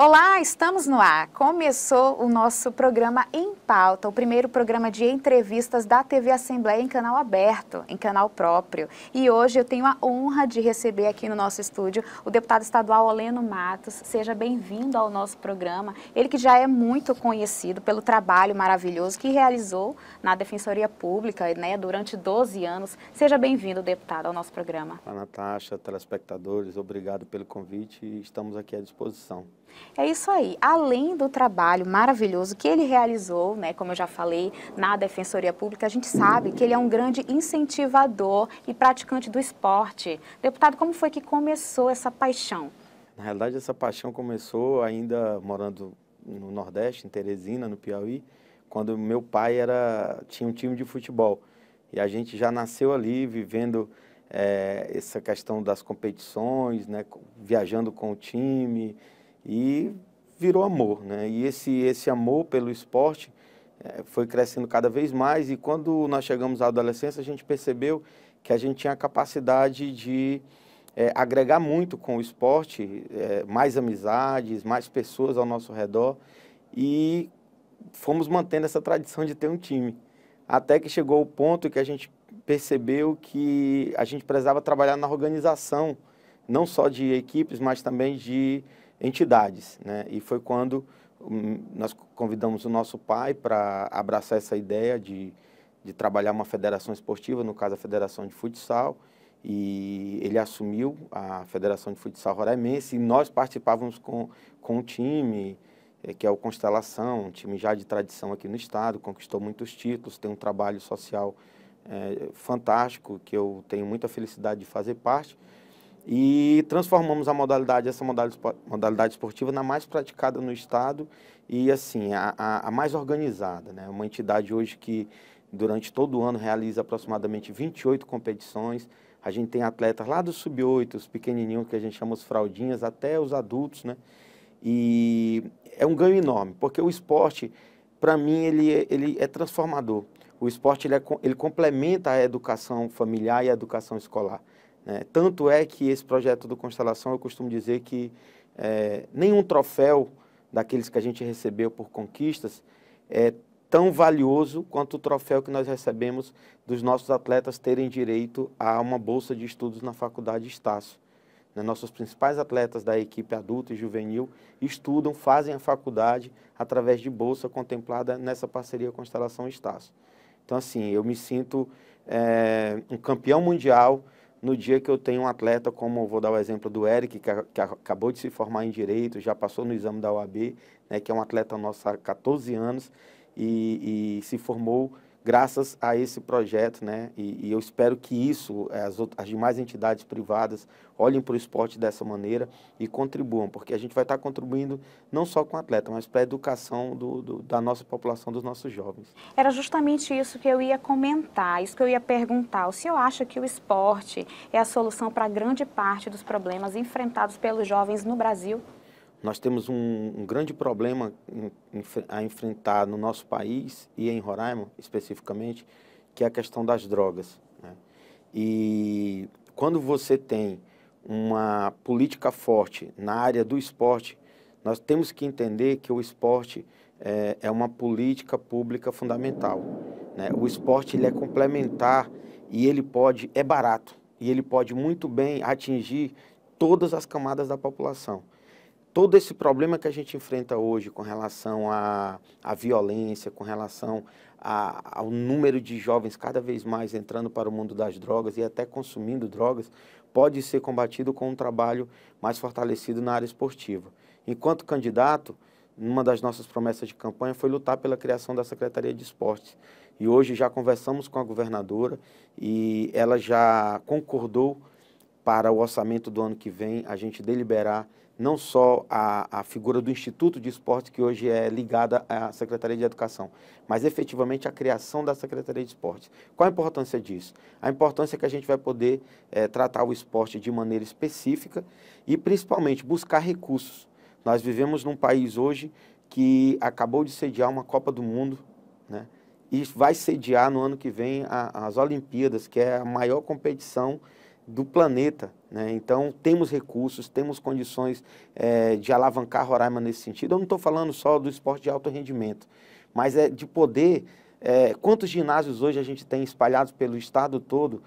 Olá, estamos no ar. Começou o nosso programa Em Pauta, o primeiro programa de entrevistas da TV Assembleia em canal aberto, em canal próprio. E hoje eu tenho a honra de receber aqui no nosso estúdio o deputado estadual Oleno Matos. Seja bem-vindo ao nosso programa. Ele que já é muito conhecido pelo trabalho maravilhoso que realizou na Defensoria Pública, né, durante 12 anos. Seja bem-vindo, deputado, ao nosso programa. Olá, Natasha, telespectadores, obrigado pelo convite e estamos aqui à disposição. É isso aí. Além do trabalho maravilhoso que ele realizou, né, como eu já falei, na Defensoria Pública, a gente sabe que ele é um grande incentivador e praticante do esporte. Deputado, como foi que começou essa paixão? Na realidade, essa paixão começou ainda morando no Nordeste, em Teresina, no Piauí, quando meu pai tinha um time de futebol. E a gente já nasceu ali vivendo essa questão das competições, né, viajando com o time, e virou amor, né? E esse amor pelo esporte foi crescendo cada vez mais, e quando nós chegamos à adolescência, a gente percebeu que a gente tinha a capacidade de agregar muito com o esporte, mais amizades, mais pessoas ao nosso redor, e fomos mantendo essa tradição de ter um time. Até que chegou o ponto que a gente percebeu que a gente precisava trabalhar na organização, não só de equipes, mas também de entidades, né? E foi quando nós convidamos o nosso pai para abraçar essa ideia de trabalhar uma federação esportiva, no caso a Federação de Futsal, e ele assumiu a Federação de Futsal Roraimense, e nós participávamos com o time, que é o Constelação, um time já de tradição aqui no estado, conquistou muitos títulos, tem um trabalho social fantástico, que eu tenho muita felicidade de fazer parte, e transformamos essa modalidade esportiva na mais praticada no estado e, assim, a mais organizada, né? Uma entidade hoje que, durante todo o ano, realiza aproximadamente 28 competições. A gente tem atletas lá do sub-8, os pequenininhos, que a gente chama os fraldinhas, até os adultos, né? E é um ganho enorme, porque o esporte, para mim, ele é transformador. O esporte ele complementa a educação familiar e a educação escolar. Tanto é que esse projeto do Constelação, eu costumo dizer que nenhum troféu daqueles que a gente recebeu por conquistas é tão valioso quanto o troféu que nós recebemos dos nossos atletas terem direito a uma bolsa de estudos na Faculdade Estácio. Nossos principais atletas da equipe adulta e juvenil estudam, fazem a faculdade através de bolsa contemplada nessa parceria Constelação Estácio. Então, assim, eu me sinto um campeão mundial no dia que eu tenho um atleta, como eu vou dar o exemplo do Eric, que acabou de se formar em Direito, já passou no exame da OAB, né, que é um atleta nosso há 14 anos e se formou graças a esse projeto, né? E eu espero que isso, as demais entidades privadas olhem para o esporte dessa maneira e contribuam, porque a gente vai estar contribuindo não só com o atleta, mas para a educação da nossa população, dos nossos jovens. Era justamente isso que eu ia comentar, isso que eu ia perguntar. O senhor acha que o esporte é a solução para grande parte dos problemas enfrentados pelos jovens no Brasil? Nós temos um grande problema a enfrentar no nosso país e em Roraima, especificamente, que é a questão das drogas, né? E quando você tem uma política forte na área do esporte, nós temos que entender que o esporte é uma política pública fundamental, né? O esporte ele é complementar e é barato, e ele pode muito bem atingir todas as camadas da população. Todo esse problema que a gente enfrenta hoje com relação à violência, com relação ao número de jovens cada vez mais entrando para o mundo das drogas e até consumindo drogas, pode ser combatido com um trabalho mais fortalecido na área esportiva. Enquanto candidato, uma das nossas promessas de campanha foi lutar pela criação da Secretaria de Esportes. E hoje já conversamos com a governadora e ela já concordou para o orçamento do ano que vem a gente deliberar não só a figura do Instituto de Esporte, que hoje é ligada à Secretaria de Educação, mas efetivamente a criação da Secretaria de Esportes. Qual a importância disso? A importância é que a gente vai poder tratar o esporte de maneira específica e, principalmente, buscar recursos. Nós vivemos num país hoje que acabou de sediar uma Copa do Mundo, né? E vai sediar no ano que vem as Olimpíadas, que é a maior competição do planeta, né? Então, temos recursos, temos condições de alavancar Roraima nesse sentido. Eu não estou falando só do esporte de alto rendimento, mas de poder... quantos ginásios hoje a gente tem espalhados pelo estado todo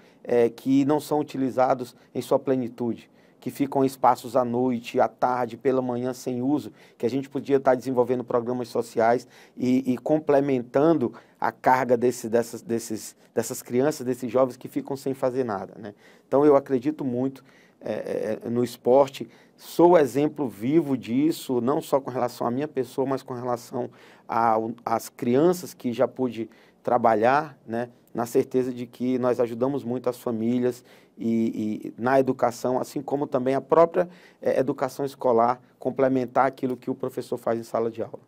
que não são utilizados em sua plenitude, que ficam em espaços à noite, à tarde, pela manhã sem uso, que a gente podia estar desenvolvendo programas sociais e complementando a carga dessas crianças, desses jovens que ficam sem fazer nada, né? Então eu acredito muito no esporte, sou exemplo vivo disso, não só com relação à minha pessoa, mas com relação às crianças que já pude trabalhar, né, na certeza de que nós ajudamos muito as famílias e na educação, assim como também a própria educação escolar, complementar aquilo que o professor faz em sala de aula.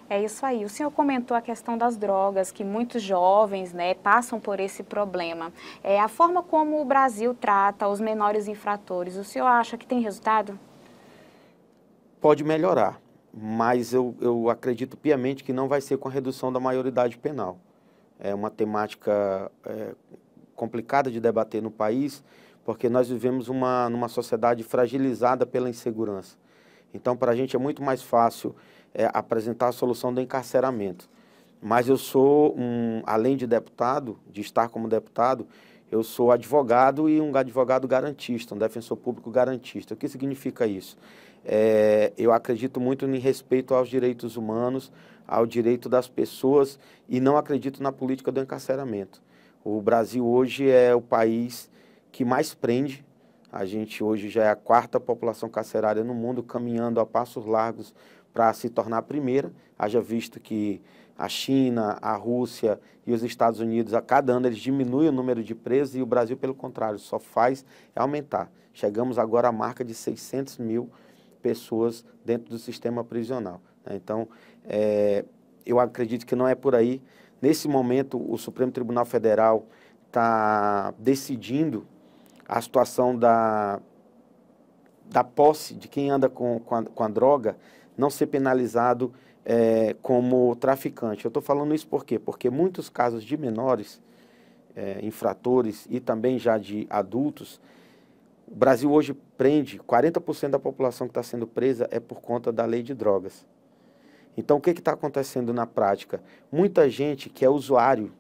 É isso aí. O senhor comentou a questão das drogas, que muitos jovens, né, passam por esse problema. A forma como o Brasil trata os menores infratores, o senhor acha que tem resultado? Pode melhorar, mas eu acredito piamente que não vai ser com a redução da maioridade penal. É uma temática complicada de debater no país, porque nós vivemos numa sociedade fragilizada pela insegurança. Então, para a gente é muito mais fácil apresentar a solução do encarceramento. Mas eu sou, além de deputado, de estar como deputado, eu sou advogado e um advogado garantista, um defensor público garantista. O que significa isso? Eu acredito muito em respeito aos direitos humanos, ao direito das pessoas e não acredito na política do encarceramento. O Brasil hoje é o país que mais prende. A gente hoje já é a 4ª população carcerária no mundo, caminhando a passos largos para se tornar a primeira. Haja visto que a China, a Rússia e os Estados Unidos, a cada ano eles diminuem o número de presos e o Brasil, pelo contrário, só faz aumentar. Chegamos agora à marca de 600 mil pessoas dentro do sistema prisional. Então, eu acredito que não é por aí. Nesse momento, o Supremo Tribunal Federal está decidindo a situação da posse de quem anda com a droga não ser penalizado como traficante. Eu estou falando isso por quê? Porque muitos casos de menores infratores e também já de adultos, o Brasil hoje prende 40% da população que está sendo presa por conta da lei de drogas. Então, o que está acontecendo na prática? Muita gente que é usuário,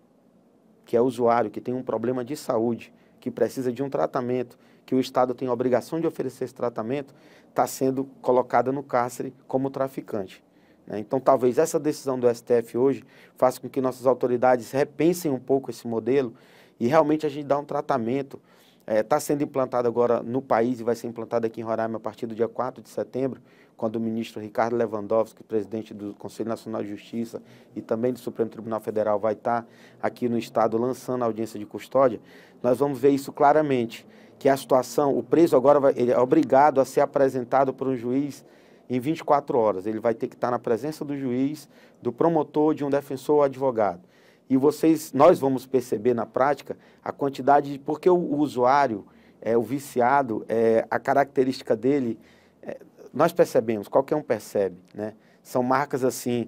que tem um problema de saúde, que precisa de um tratamento, que o Estado tem a obrigação de oferecer esse tratamento, está sendo colocada no cárcere como traficante, né? Então, talvez essa decisão do STF hoje faça com que nossas autoridades repensem um pouco esse modelo e realmente a gente dá um tratamento. Está sendo implantado agora no país e vai ser implantado aqui em Roraima a partir do dia 4 de setembro, quando o ministro Ricardo Lewandowski, presidente do Conselho Nacional de Justiça e também do Supremo Tribunal Federal, vai estar aqui no estado lançando a audiência de custódia. Nós vamos ver isso claramente, que a situação, o preso agora ele é obrigado a ser apresentado por um juiz em 24 horas. Ele vai ter que estar na presença do juiz, do promotor, de um defensor ou advogado. E nós vamos perceber na prática a quantidade, porque o usuário, o viciado, a característica dele, nós percebemos, qualquer um percebe, né? São marcas assim,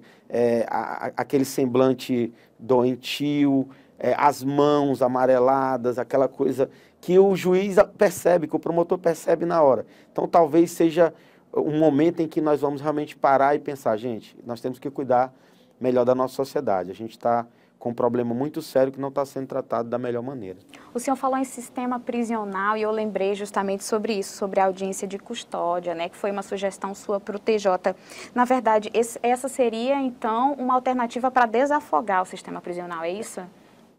aquele semblante doentio, as mãos amareladas, aquela coisa que o juiz percebe, que o promotor percebe na hora. Então talvez seja um momento em que nós vamos realmente parar e pensar, gente, nós temos que cuidar melhor da nossa sociedade. A gente está com um problema muito sério que não está sendo tratado da melhor maneira. O senhor falou em sistema prisional e eu lembrei justamente sobre isso, sobre a audiência de custódia, né, que foi uma sugestão sua para o TJ. Na verdade, essa seria, então, uma alternativa para desafogar o sistema prisional, é isso?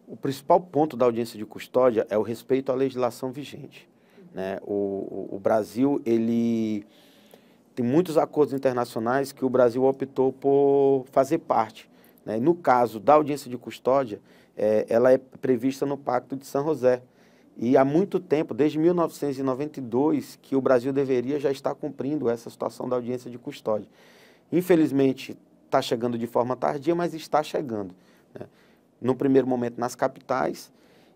O principal ponto da audiência de custódia é o respeito à legislação vigente, né? O Brasil, ele tem muitos acordos internacionais que o Brasil optou por fazer parte. No caso da audiência de custódia, ela é prevista no Pacto de São José. E há muito tempo, desde 1992, que o Brasil deveria já estar cumprindo essa situação da audiência de custódia. Infelizmente, está chegando de forma tardia, mas está chegando, né? No primeiro momento nas capitais.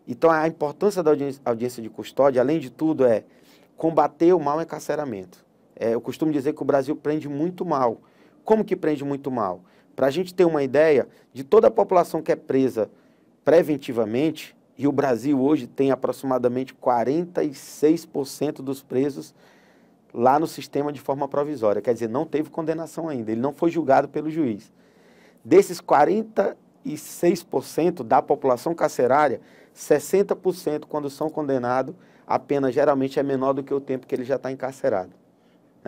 Então, a importância da audiência de custódia, além de tudo, é combater o mau encarceramento. Eu costumo dizer que o Brasil prende muito mal. Como que prende muito mal? Para a gente ter uma ideia, de toda a população que é presa preventivamente, E o Brasil hoje tem aproximadamente 46% dos presos lá no sistema de forma provisória. Quer dizer, não teve condenação ainda, ele não foi julgado pelo juiz. Desses 46% da população carcerária, 60% quando são condenados, a pena geralmente é menor do que o tempo que ele já está encarcerado.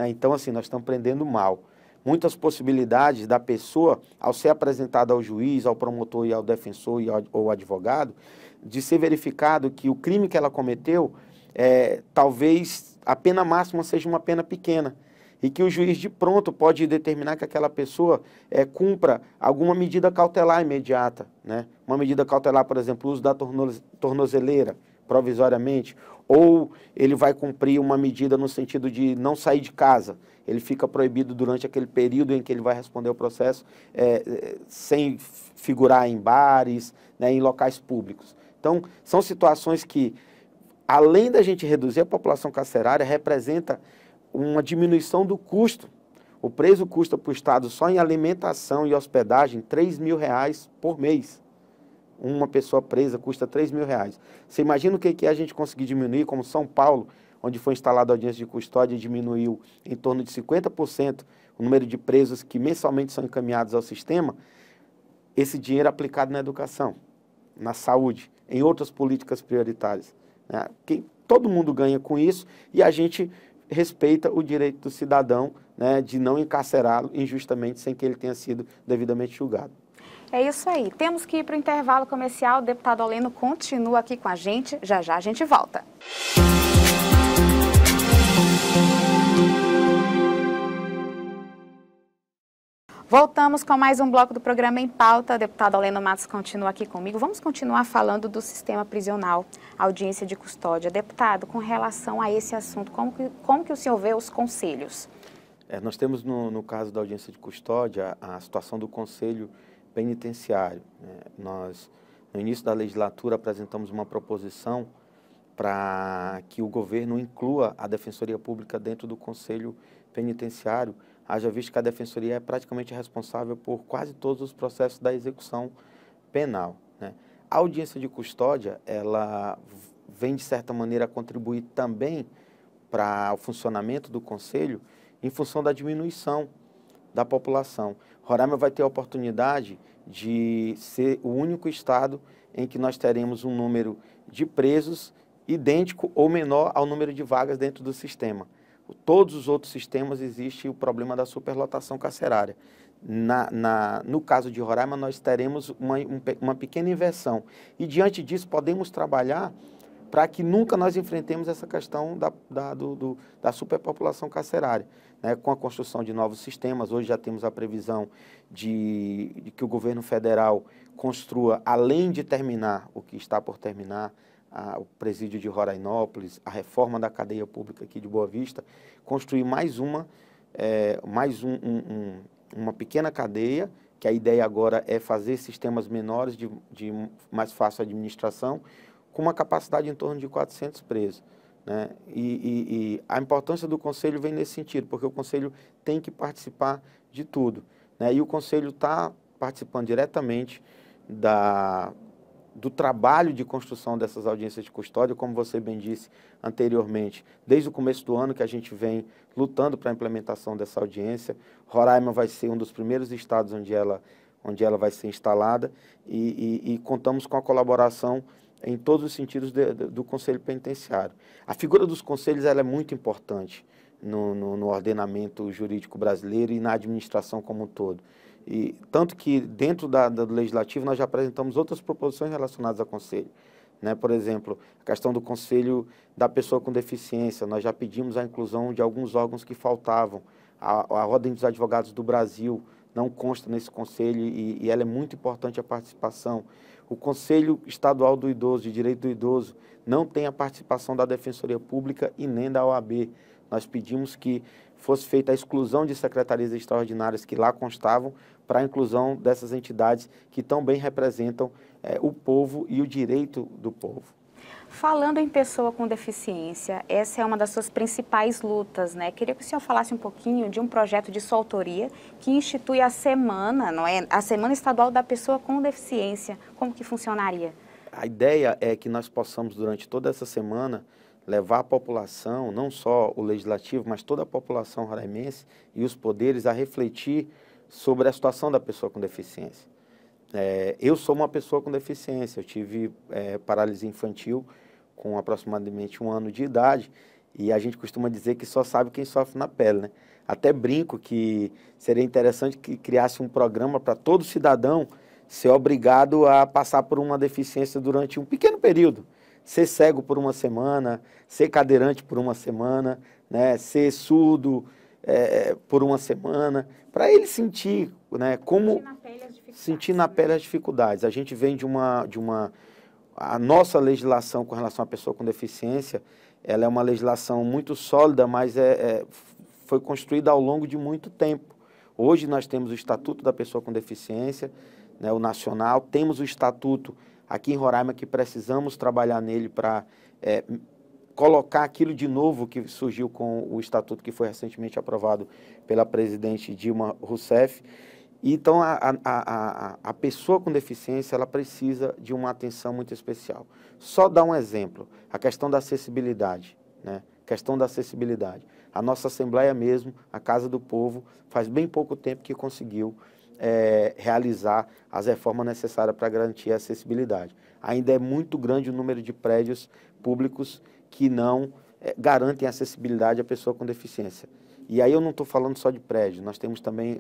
Então, assim, nós estamos prendendo mal. Muitas possibilidades da pessoa, ao ser apresentada ao juiz, ao promotor e ao defensor e ao advogado, de ser verificado que o crime que ela cometeu, talvez a pena máxima seja uma pena pequena, e que o juiz de pronto pode determinar que aquela pessoa cumpra alguma medida cautelar imediata, né? Uma medida cautelar, por exemplo, o uso da tornozeleira, provisoriamente, ou ele vai cumprir uma medida no sentido de não sair de casa, ele fica proibido durante aquele período em que ele vai responder ao processo, sem figurar em bares, né, em locais públicos. Então, são situações que, além da gente reduzir a população carcerária, representa uma diminuição do custo. O preso custa para o Estado, só em alimentação e hospedagem, R$3.000 por mês. Uma pessoa presa custa R$3.000. Você imagina o que é a gente conseguir diminuir, como São Paulo, onde foi instalada a audiência de custódia, diminuiu em torno de 50% o número de presos que mensalmente são encaminhados ao sistema, esse dinheiro aplicado na educação, na saúde, em outras políticas prioritárias. Né? Todo mundo ganha com isso e a gente respeita o direito do cidadão, né, de não encarcerá-lo injustamente sem que ele tenha sido devidamente julgado. É isso aí. Temos que ir para o intervalo comercial. O deputado Oleno continua aqui com a gente. Já já a gente volta. Voltamos com mais um bloco do programa Em Pauta. Deputado Oleno Matos continua aqui comigo. Vamos continuar falando do sistema prisional, audiência de custódia. Deputado, com relação a esse assunto, como que o senhor vê os conselhos? Nós temos, no caso da audiência de custódia, a situação do Conselho Penitenciário. Nós, no início da legislatura, apresentamos uma proposição para que o governo inclua a Defensoria Pública dentro do Conselho Penitenciário, haja visto que a Defensoria é praticamente responsável por quase todos os processos da execução penal. Né? A audiência de custódia, ela vem, de certa maneira, contribuir também para o funcionamento do Conselho em função da diminuição da população. Roraima vai ter a oportunidade de ser o único estado em que nós teremos um número de presos idêntico ou menor ao número de vagas dentro do sistema. Todos os outros sistemas existe o problema da superlotação carcerária. No caso de Roraima, nós teremos uma pequena inversão. E, diante disso, podemos trabalhar para que nunca nós enfrentemos essa questão da superpopulação carcerária. Né? Com a construção de novos sistemas, hoje já temos a previsão de que o governo federal construa, além de terminar o que está por terminar, o presídio de Rorainópolis, a reforma da cadeia pública aqui de Boa Vista, construir mais uma pequena cadeia, que a ideia agora é fazer sistemas menores de mais fácil administração, com uma capacidade em torno de 400 presos. Né? E a importância do Conselho vem nesse sentido, porque o Conselho tem que participar de tudo. Né? E o Conselho está participando diretamente do trabalho de construção dessas audiências de custódia, como você bem disse anteriormente, desde o começo do ano que a gente vem lutando para a implementação dessa audiência. Roraima vai ser um dos primeiros estados onde ela vai ser instalada e contamos com a colaboração em todos os sentidos do Conselho Penitenciário. A figura dos conselhos ela é muito importante no ordenamento jurídico brasileiro e na administração como um todo. E tanto que dentro do Legislativo nós já apresentamos outras proposições relacionadas ao Conselho. Né? Por exemplo, a questão do Conselho da Pessoa com Deficiência, nós já pedimos a inclusão de alguns órgãos que faltavam. A Ordem dos Advogados do Brasil não consta nesse Conselho e ela é muito importante a participação. O Conselho Estadual do Idoso, de Direito do Idoso, não tem a participação da Defensoria Pública e nem da OAB. Nós pedimos que fosse feita a exclusão de secretarias extraordinárias que lá constavam para a inclusão dessas entidades que tão bem representam o povo e o direito do povo. Falando em pessoa com deficiência, essa é uma das suas principais lutas, né? Queria que o senhor falasse um pouquinho de um projeto de sua autoria que institui a semana, não é? A Semana Estadual da Pessoa com Deficiência. Como que funcionaria? A ideia é que nós possamos, durante toda essa semana, levar a população, não só o legislativo, mas toda a população roraimense e os poderes a refletir sobre a situação da pessoa com deficiência. Eu sou uma pessoa com deficiência, eu tive paralisia infantil com aproximadamente 1 ano de idade, e a gente costuma dizer que só sabe quem sofre na pele, né? Até brinco que seria interessante que criasse um programa para todo cidadão ser obrigado a passar por uma deficiência durante um pequeno período. Ser cego por 1 semana, ser cadeirante por 1 semana, né? Ser surdo por 1 semana, para ele sentir, né, como sentir na pele as dificuldades. A gente vem a nossa legislação com relação à pessoa com deficiência, ela é uma legislação muito sólida, mas foi construída ao longo de muito tempo. Hoje nós temos o Estatuto da Pessoa com Deficiência, né, o nacional, temos o Estatuto aqui em Roraima que precisamos trabalhar nele para colocar aquilo de novo que surgiu com o Estatuto que foi recentemente aprovado pela presidente Dilma Rousseff. Então, a pessoa com deficiência, ela precisa de uma atenção muito especial. Só dar um exemplo, a questão da acessibilidade, né? Questão da acessibilidade. A nossa Assembleia mesmo, a Casa do Povo, faz bem pouco tempo que conseguiu realizar as reformas necessárias para garantir a acessibilidade. Ainda é muito grande o número de prédios públicos que não garantem a acessibilidade à pessoa com deficiência. E aí eu não estou falando só de prédio, nós temos também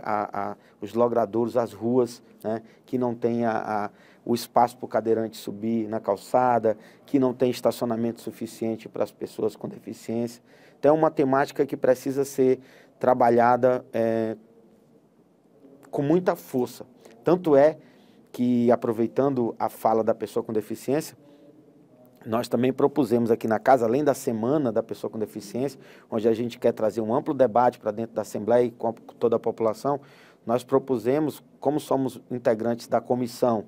os logradouros, as ruas, né, que não tem o espaço para o cadeirante subir na calçada, que não tem estacionamento suficiente para as pessoas com deficiência. Então é uma temática que precisa ser trabalhada com muita força. Tanto é que, aproveitando a fala da pessoa com deficiência, nós também propusemos aqui na casa, além da Semana da Pessoa com Deficiência, onde a gente quer trazer um amplo debate para dentro da Assembleia e com toda a população, nós propusemos, como somos integrantes da comissão,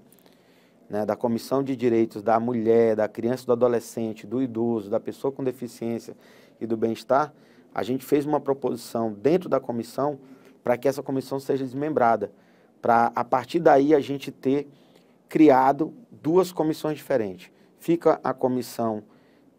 né, da Comissão de Direitos da Mulher, da Criança e do Adolescente, do Idoso, da Pessoa com Deficiência e do Bem-Estar, a gente fez uma proposição dentro da comissão para que essa comissão seja desmembrada, para, a partir daí, a gente ter criado 2 comissões diferentes. Fica a comissão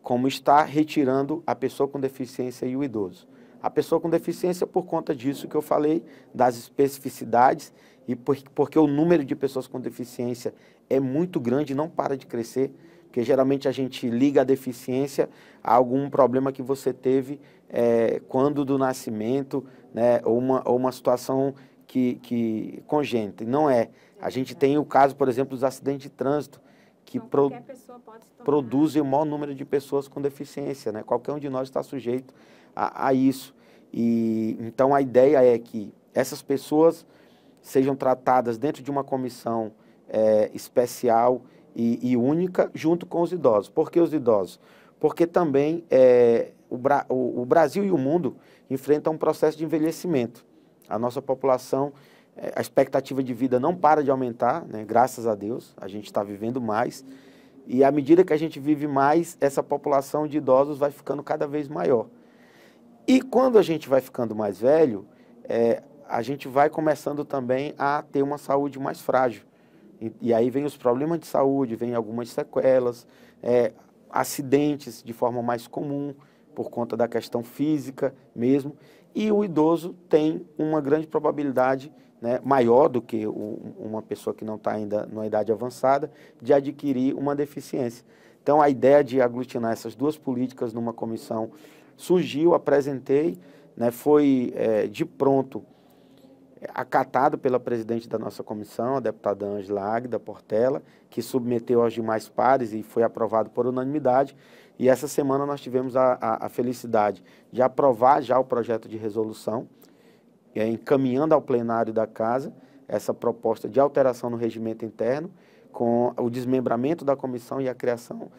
como está, retirando a pessoa com deficiência e o idoso. A pessoa com deficiência, por conta disso que eu falei, das especificidades, e porque o número de pessoas com deficiência é muito grande e não para de crescer, porque geralmente a gente liga a deficiência a algum problema que você teve quando do nascimento, né, ou uma situação que congênita. Não é. A gente tem o caso, por exemplo, dos acidentes de trânsito, que produzem o maior número de pessoas com deficiência, né? Qualquer um de nós está sujeito a isso. E então a ideia é que essas pessoas sejam tratadas dentro de uma comissão especial e única, junto com os idosos. Por que os idosos? Porque também o Brasil e o mundo enfrentam um processo de envelhecimento. A nossa população, a expectativa de vida não para de aumentar, né? Graças a Deus, a gente está vivendo mais. E à medida que a gente vive mais, essa população de idosos vai ficando cada vez maior. E quando a gente vai ficando mais velho, a gente vai começando também a ter uma saúde mais frágil. E aí vem os problemas de saúde, vem algumas sequelas, acidentes de forma mais comum, por conta da questão física mesmo. E o idoso tem uma grande probabilidade, né, maior do que uma pessoa que não está ainda numa idade avançada, de adquirir uma deficiência. Então, a ideia de aglutinar essas 2 políticas numa comissão surgiu, apresentei, né, foi de pronto acatado pela presidente da nossa comissão, a deputada Ângela Águida Portela, que submeteu aos demais pares e foi aprovado por unanimidade. E essa semana nós tivemos a felicidade de aprovar já o projeto de resolução, encaminhando ao plenário da Casa essa proposta de alteração no regimento interno, com o desmembramento da comissão e a criação,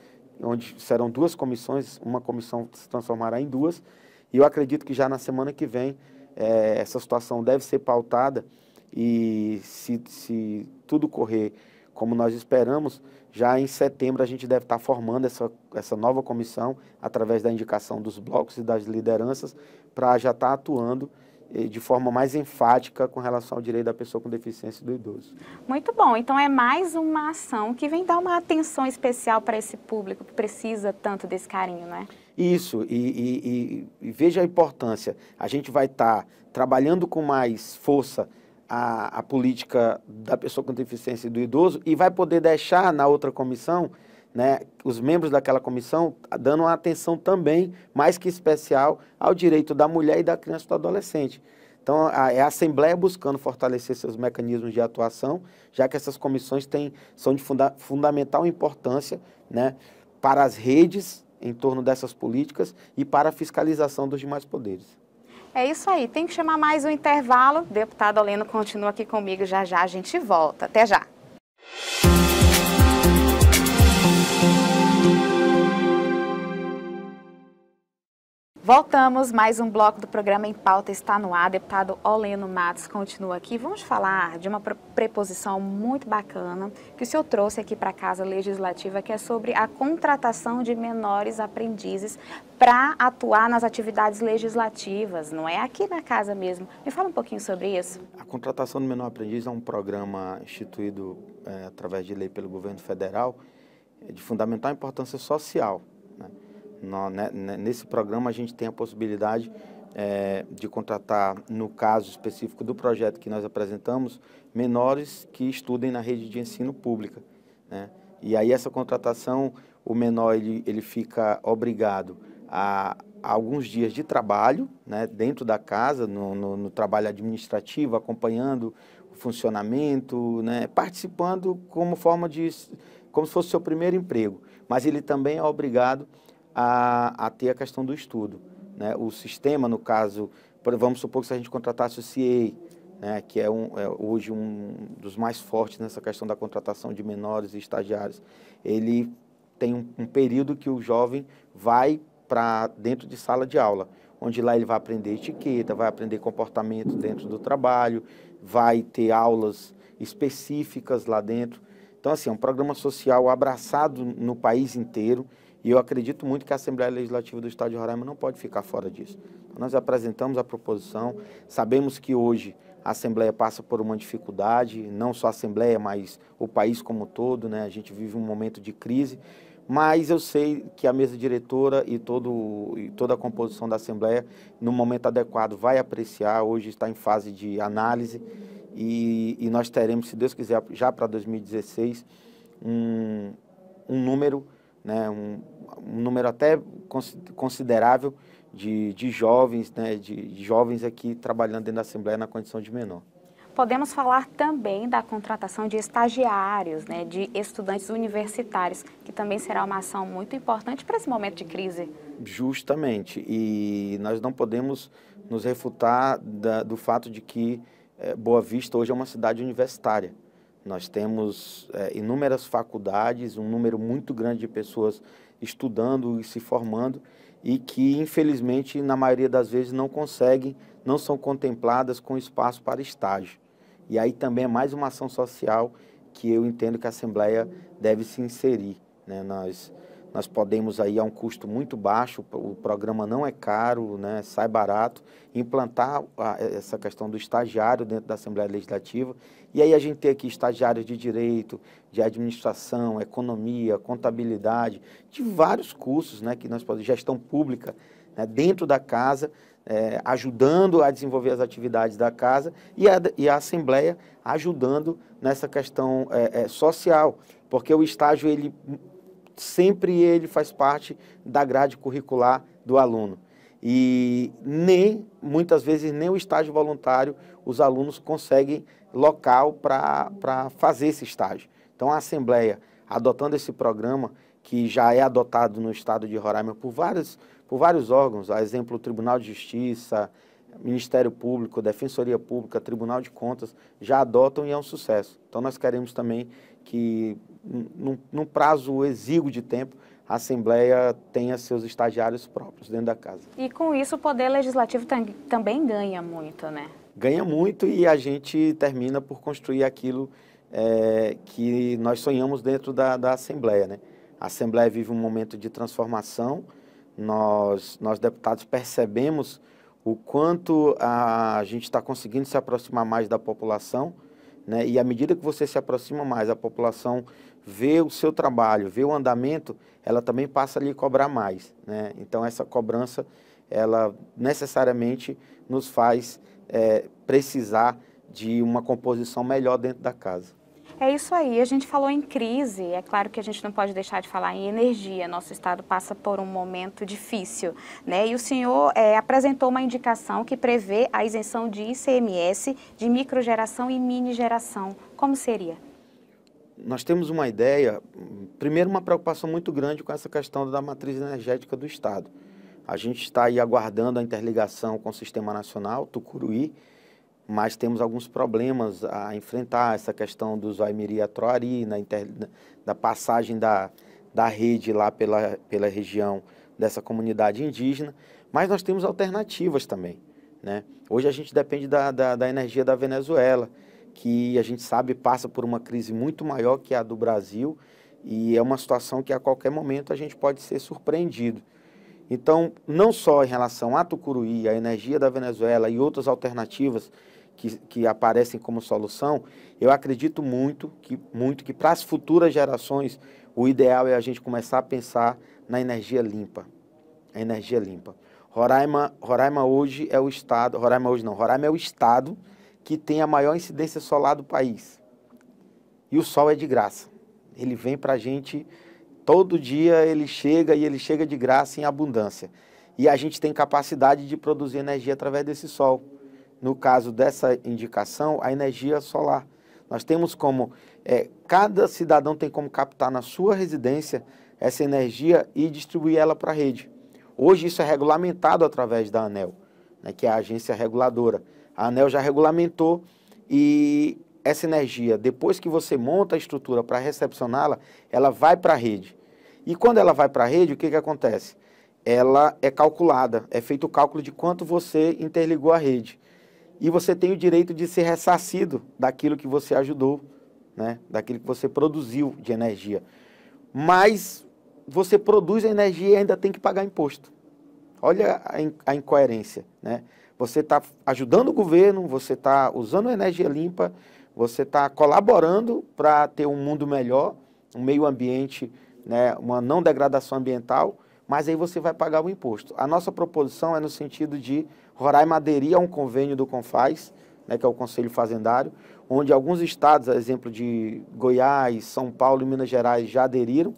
onde serão 2 comissões, uma comissão se transformará em 2, e eu acredito que já na semana que vem essa situação deve ser pautada e se tudo correr como nós esperamos, já em setembro a gente deve estar formando essa nova comissão através da indicação dos blocos e das lideranças para já estar atuando de forma mais enfática com relação ao direito da pessoa com deficiência e do idoso. Muito bom, então é mais uma ação que vem dar uma atenção especial para esse público que precisa tanto desse carinho, né? Isso, e veja a importância, a gente vai estar trabalhando com mais força a política da pessoa com deficiência e do idoso e vai poder deixar na outra comissão, né, os membros daquela comissão dando uma atenção também, mais que especial, ao direito da mulher e da criança e do adolescente. Então, é a Assembleia buscando fortalecer seus mecanismos de atuação, já que essas comissões são de fundamental importância, né, para as redes em torno dessas políticas e para a fiscalização dos demais poderes. É isso aí, tem que chamar mais um intervalo. Deputado Oleno continua aqui comigo, já já a gente volta. Até já! Voltamos, mais um bloco do programa Em Pauta está no ar. Deputado Oleno Matos continua aqui. Vamos falar de uma preposição muito bacana que o senhor trouxe aqui para a Casa Legislativa, que é sobre a contratação de menores aprendizes para atuar nas atividades legislativas, não é aqui na casa mesmo. Me fala um pouquinho sobre isso. A contratação do menor aprendiz é um programa instituído através de lei pelo governo federal de fundamental importância social, né? Nesse programa a gente tem a possibilidade de contratar, no caso específico do projeto que nós apresentamos, menores que estudem na rede de ensino pública, né? E aí essa contratação, o menor ele fica obrigado a alguns dias de trabalho, né, dentro da casa, no trabalho administrativo, acompanhando o funcionamento, né, participando como se fosse seu primeiro emprego, mas ele também é obrigado a ter a questão do estudo, né? O sistema, no caso, vamos supor que se a gente contratasse o CIEI, né, que é hoje um dos mais fortes nessa questão da contratação de menores e estagiários, ele tem um período que o jovem vai para dentro de sala de aula, onde lá ele vai aprender etiqueta, vai aprender comportamento dentro do trabalho, vai ter aulas específicas lá dentro. Então, assim, é um programa social abraçado no país inteiro. E eu acredito muito que a Assembleia Legislativa do Estado de Roraima não pode ficar fora disso. Então, nós apresentamos a proposição, sabemos que hoje a Assembleia passa por uma dificuldade, não só a Assembleia, mas o país como um todo, né? A gente vive um momento de crise, mas eu sei que a mesa diretora e toda a composição da Assembleia, no momento adequado, vai apreciar, hoje está em fase de análise, e nós teremos, se Deus quiser, já para 2016, um número, né, um número até considerável de jovens, né, de jovens aqui trabalhando dentro da Assembleia na condição de menor. Podemos falar também da contratação de estagiários, né, de estudantes universitários, que também será uma ação muito importante para esse momento de crise. Justamente, e nós não podemos nos refutar do fato de que Boa Vista hoje é uma cidade universitária. Nós temos inúmeras faculdades, um número muito grande de pessoas estudando e se formando e que, infelizmente, na maioria das vezes não são contempladas com espaço para estágio. E aí também é mais uma ação social que eu entendo que a Assembleia deve se inserir, né? Nós podemos aí, a um custo muito baixo, o programa não é caro, né, sai barato, implantar essa questão do estagiário dentro da Assembleia Legislativa, e aí a gente tem aqui estagiários de direito, de administração, economia, contabilidade, de vários cursos, né, que nós podemos, gestão pública, né, dentro da casa, ajudando a desenvolver as atividades da casa, e a Assembleia ajudando nessa questão social, porque o estágio, sempre ele faz parte da grade curricular do aluno. E muitas vezes, nem o estágio voluntário os alunos conseguem local para fazer esse estágio. Então, a Assembleia, adotando esse programa, que já é adotado no estado de Roraima por vários órgãos, a exemplo, o Tribunal de Justiça, Ministério Público, Defensoria Pública, Tribunal de Contas, já adotam e é um sucesso. Então, nós queremos também que, num prazo exíguo de tempo, a Assembleia tenha seus estagiários próprios dentro da casa. E com isso o Poder Legislativo também ganha muito, né? Ganha muito e a gente termina por construir aquilo que nós sonhamos dentro da Assembleia, né? A Assembleia vive um momento de transformação, nós deputados percebemos o quanto a gente está conseguindo se aproximar mais da população, né? E à medida que você se aproxima mais, a população vê o seu trabalho, vê o andamento, ela também passa a lhe cobrar mais, né? Então essa cobrança, ela necessariamente nos faz precisar de uma composição melhor dentro da casa. É isso aí, a gente falou em crise, é claro que a gente não pode deixar de falar em energia, nosso estado passa por um momento difícil, né? E o senhor apresentou uma indicação que prevê a isenção de ICMS de microgeração e mini geração. Como seria? Nós temos uma ideia, primeiro uma preocupação muito grande com essa questão da matriz energética do Estado. A gente está aí aguardando a interligação com o Sistema Nacional, Tucuruí, mas temos alguns problemas a enfrentar, essa questão do Zoaimiri a Troari, da passagem da rede lá pela região dessa comunidade indígena, mas nós temos alternativas também, né? Hoje a gente depende da energia da Venezuela, que a gente sabe passa por uma crise muito maior que a do Brasil, e é uma situação que a qualquer momento a gente pode ser surpreendido. Então, não só em relação a Tucuruí, a energia da Venezuela e outras alternativas que aparecem como solução, eu acredito muito que para as futuras gerações o ideal é a gente começar a pensar na energia limpa. A energia limpa. Roraima hoje é o estado, Roraima é o estado que tem a maior incidência solar do país. E o sol é de graça. Ele vem para a gente todo dia, ele chega e ele chega de graça em abundância. E a gente tem capacidade de produzir energia através desse sol. No caso dessa indicação, a energia solar. Nós temos como, cada cidadão tem como captar na sua residência essa energia e distribuir ela para a rede. Hoje isso é regulamentado através da ANEEL, né, que é a agência reguladora. A ANEEL já regulamentou e essa energia, depois que você monta a estrutura para recepcioná-la, ela vai para a rede. E quando ela vai para a rede, o que acontece? Ela é calculada, é feito o cálculo de quanto você interligou a rede. E você tem o direito de ser ressarcido daquilo que você ajudou, né? Daquilo que você produziu de energia. Mas você produz a energia e ainda tem que pagar imposto. Olha a incoerência, né? Você está ajudando o governo, você está usando energia limpa, você está colaborando para ter um mundo melhor, um meio ambiente, né, uma não degradação ambiental, mas aí você vai pagar o imposto. A nossa proposição é no sentido de Roraima aderir a um convênio do CONFAZ, né, que é o Conselho Fazendário, onde alguns estados, a exemplo de Goiás, São Paulo e Minas Gerais, já aderiram,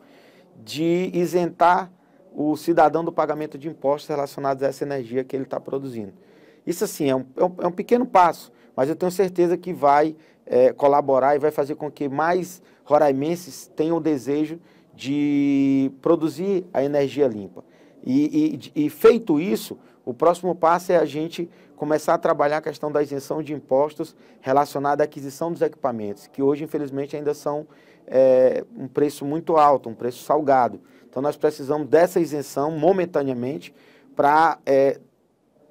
de isentar o cidadão do pagamento de impostos relacionados a essa energia que ele está produzindo. Isso, assim, é um pequeno passo, mas eu tenho certeza que vai colaborar e vai fazer com que mais roraimenses tenham o desejo de produzir a energia limpa. E feito isso, o próximo passo é a gente começar a trabalhar a questão da isenção de impostos relacionada à aquisição dos equipamentos, que hoje, infelizmente, ainda são um preço muito alto, um preço salgado. Então, nós precisamos dessa isenção momentaneamente para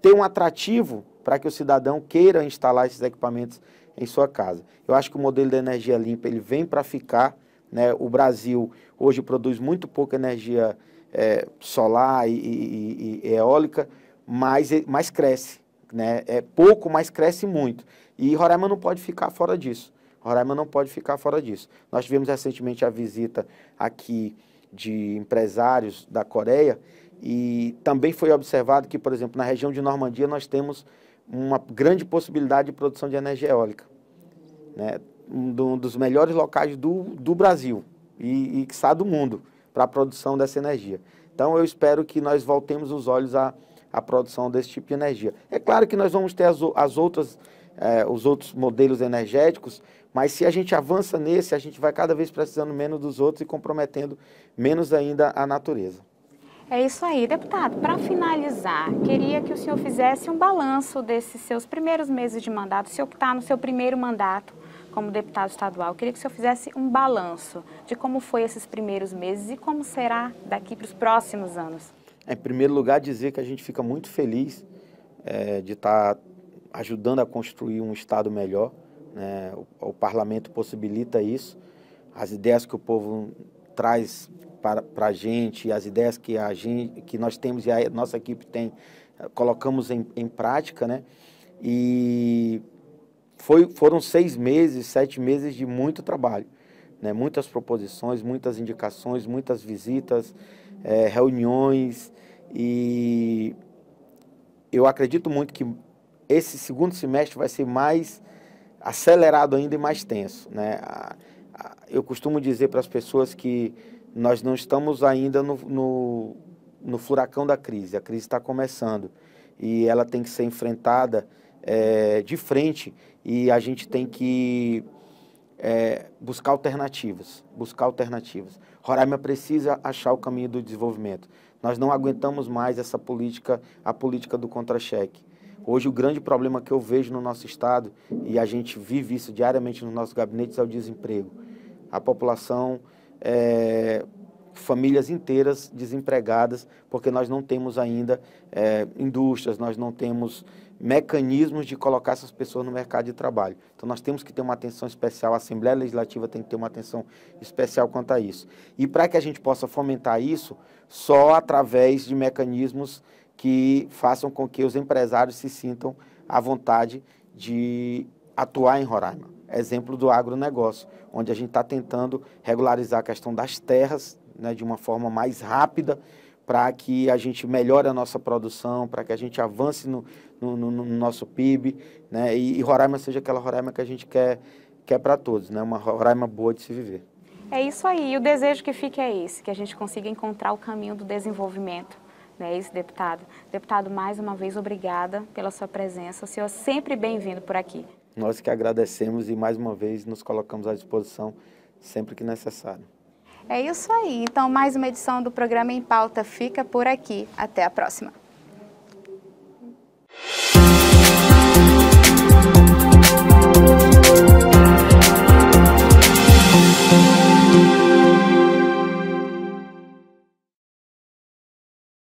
ter um atrativo para que o cidadão queira instalar esses equipamentos em sua casa. Eu acho que o modelo da energia limpa ele vem para ficar, né? O Brasil hoje produz muito pouca energia solar e eólica, mas cresce, né? É pouco, mas cresce muito. E Roraima não pode ficar fora disso. Roraima não pode ficar fora disso. Nós tivemos recentemente a visita aqui de empresários da Coreia e também foi observado que, por exemplo, na região de Normandia nós temos uma grande possibilidade de produção de energia eólica, né? Um dos melhores locais do Brasil e quiçá do mundo para a produção dessa energia. Então eu espero que nós voltemos os olhos à produção desse tipo de energia. É claro que nós vamos ter os outros modelos energéticos, mas se a gente avança nesse, a gente vai cada vez precisando menos dos outros e comprometendo menos ainda a natureza. É isso aí, deputado. Para finalizar, queria que o senhor fizesse um balanço desses seus primeiros meses de mandato, o senhor que está no seu primeiro mandato como deputado estadual. Eu queria que o senhor fizesse um balanço de como foi esses primeiros meses e como será daqui para os próximos anos. Em primeiro lugar, dizer que a gente fica muito feliz de estar ajudando a construir um Estado melhor, né? O parlamento possibilita isso. As ideias que o povo traz para a gente, as ideias que nós temos e a nossa equipe tem, colocamos em prática, né? E foram 6 meses, 7 meses de muito trabalho, né? Muitas proposições, muitas indicações, muitas visitas, reuniões, e eu acredito muito que esse segundo semestre vai ser mais acelerado ainda e mais tenso, né? Eu costumo dizer para as pessoas que nós não estamos ainda no furacão da crise. A crise está começando e ela tem que ser enfrentada de frente, e a gente tem que buscar alternativas. Roraima precisa achar o caminho do desenvolvimento. Nós não aguentamos mais essa política, a política do contra-cheque. Hoje o grande problema que eu vejo no nosso estado, e a gente vive isso diariamente nos nossos gabinetes, é o desemprego. A população, famílias inteiras desempregadas, porque nós não temos ainda indústrias, nós não temos mecanismos de colocar essas pessoas no mercado de trabalho. Então nós temos que ter uma atenção especial, a Assembleia Legislativa tem que ter uma atenção especial quanto a isso. E para que a gente possa fomentar isso, só através de mecanismos que façam com que os empresários se sintam à vontade de atuar em Roraima. Exemplo do agronegócio, onde a gente está tentando regularizar a questão das terras, né, de uma forma mais rápida, para que a gente melhore a nossa produção, para que a gente avance no nosso PIB, né, e Roraima seja aquela Roraima que a gente quer para todos, né, uma Roraima boa de se viver. É isso aí, e o desejo que fica é esse, que a gente consiga encontrar o caminho do desenvolvimento. É isso, deputado. Deputado, mais uma vez, obrigada pela sua presença. O senhor é sempre bem-vindo por aqui. Nós que agradecemos e, mais uma vez, nos colocamos à disposição sempre que necessário. É isso aí. Então, mais uma edição do programa Em Pauta fica por aqui. Até a próxima.